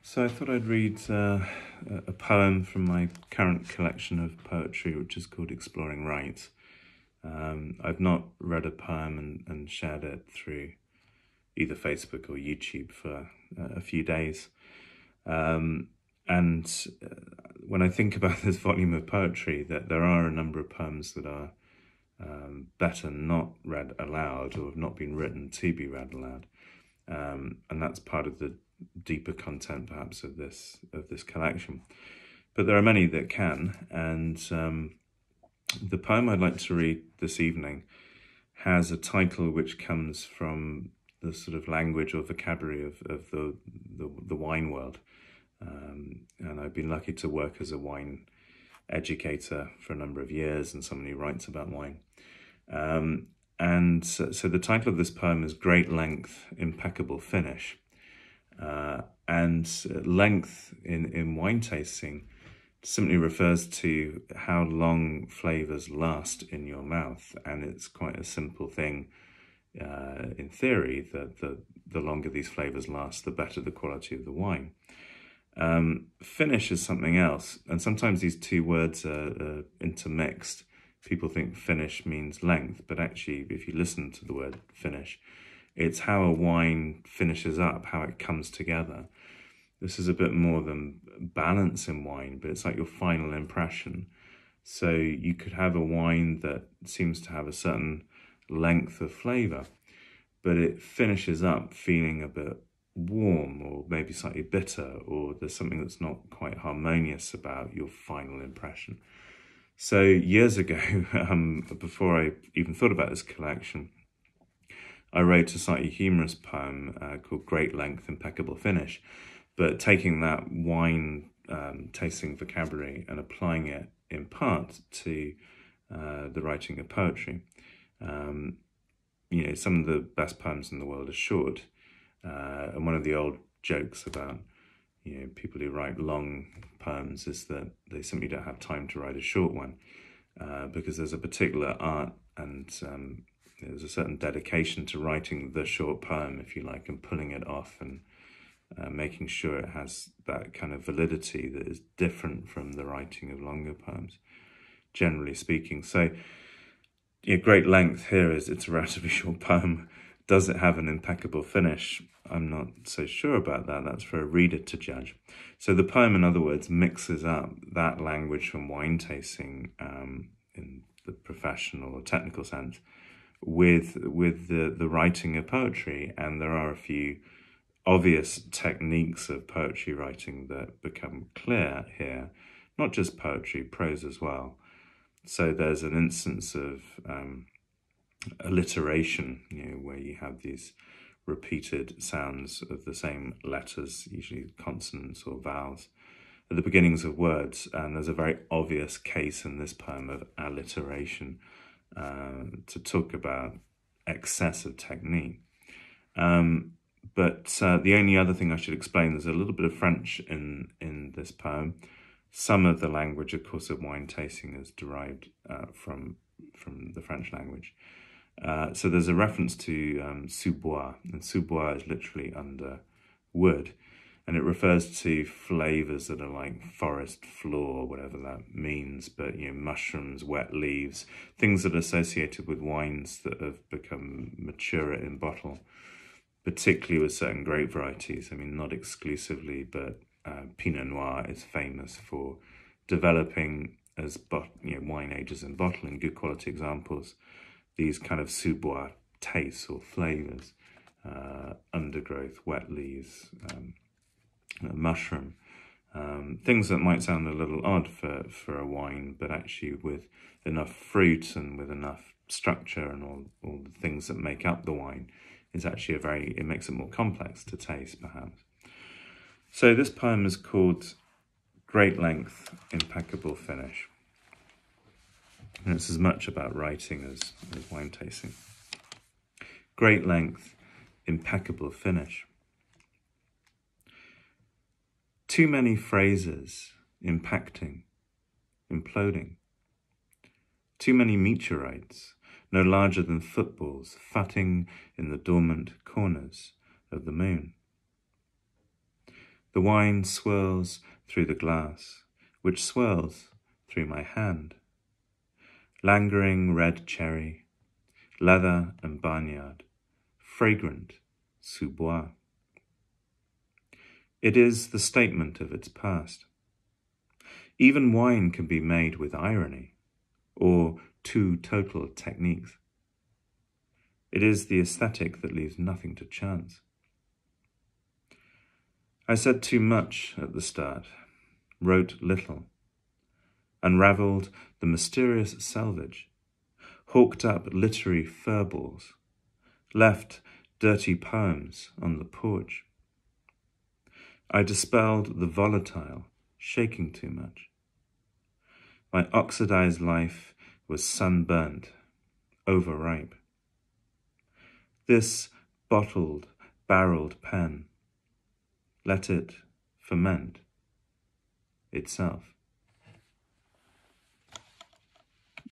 So I thought I'd read a poem from my current collection of poetry, which is called Exploring Right. I've not read a poem and shared it through either Facebook or YouTube for a few days. And when I think about this volume of poetry, that there are a number of poems that are better not read aloud or have not been written to be read aloud. And that's part of the deeper content perhaps of this collection. But there are many that can, and the poem I'd like to read this evening has a title which comes from the sort of language or vocabulary of the wine world. And I've been lucky to work as a wine educator for a number of years and someone who writes about wine. And so the title of this poem is Great Length, Impeccable Finish. And length in wine tasting simply refers to how long flavors last in your mouth. And it's quite a simple thing in theory that the longer these flavors last, the better the quality of the wine. Finish is something else. And sometimes these two words are intermixed. People think finish means length, but actually, if you listen to the word finish, it's how a wine finishes up, how it comes together. This is a bit more than balance in wine, but it's like your final impression. So you could have a wine that seems to have a certain length of flavor, but it finishes up feeling a bit warm or maybe slightly bitter, or there's something that's not quite harmonious about your final impression. So years ago, before I even thought about this collection, I wrote a slightly humorous poem called Great Length, Impeccable Finish, but taking that wine tasting vocabulary and applying it in part to the writing of poetry. Some of the best poems in the world are short. And one of the old jokes about people who write long poems is that they simply don't have time to write a short one, because there's a particular art and there's a certain dedication to writing the short poem, if you like, and pulling it off and making sure it has that kind of validity that is different from the writing of longer poems, generally speaking. So, Great Length here is, it's a relatively short poem. Does it have an impeccable finish? I'm not so sure about that. That's for a reader to judge. So the poem, in other words, mixes up that language from wine tasting in the professional or technical sense with the writing of poetry. And there are a few obvious techniques of poetry writing that become clear here, not just poetry, prose as well. So there's an instance of alliteration, where you have these repeated sounds of the same letters, usually consonants or vowels, at the beginnings of words. And there's a very obvious case in this poem of alliteration to talk about excessive technique. But the only other thing I should explain, there's a little bit of French in this poem. Some of the language, of course, of wine tasting is derived from the French language. So there's a reference to sous bois, and sous bois is literally under wood, and it refers to flavors that are like forest floor, whatever that means, but mushrooms, wet leaves, things that are associated with wines that have become mature in bottle, particularly with certain grape varieties. I mean, not exclusively, but Pinot Noir is famous for developing as wine ages in bottle, and good quality examples, these kind of sous bois tastes or flavors, undergrowth, wet leaves, mushroom, things that might sound a little odd for a wine, but actually with enough fruit and with enough structure and all the things that make up the wine, is actually it makes it more complex to taste, perhaps. So this poem is called Great Length, Impeccable Finish. And it's as much about writing as wine tasting. Great length, impeccable finish. Too many phrases impacting, imploding. Too many meteorites, no larger than footballs, futting in the dormant corners of the moon. The wine swirls through the glass, which swirls through my hand. Languoring red cherry, leather and barnyard, fragrant sous bois. It is the statement of its past. Even wine can be made with irony, or two total techniques. It is the aesthetic that leaves nothing to chance. I said too much at the start, wrote little, unravelled the mysterious selvage, hawked up literary furballs, left dirty poems on the porch. I dispelled the volatile, shaking too much. My oxidized life was sunburnt, overripe. This bottled, barreled pen, let it ferment itself.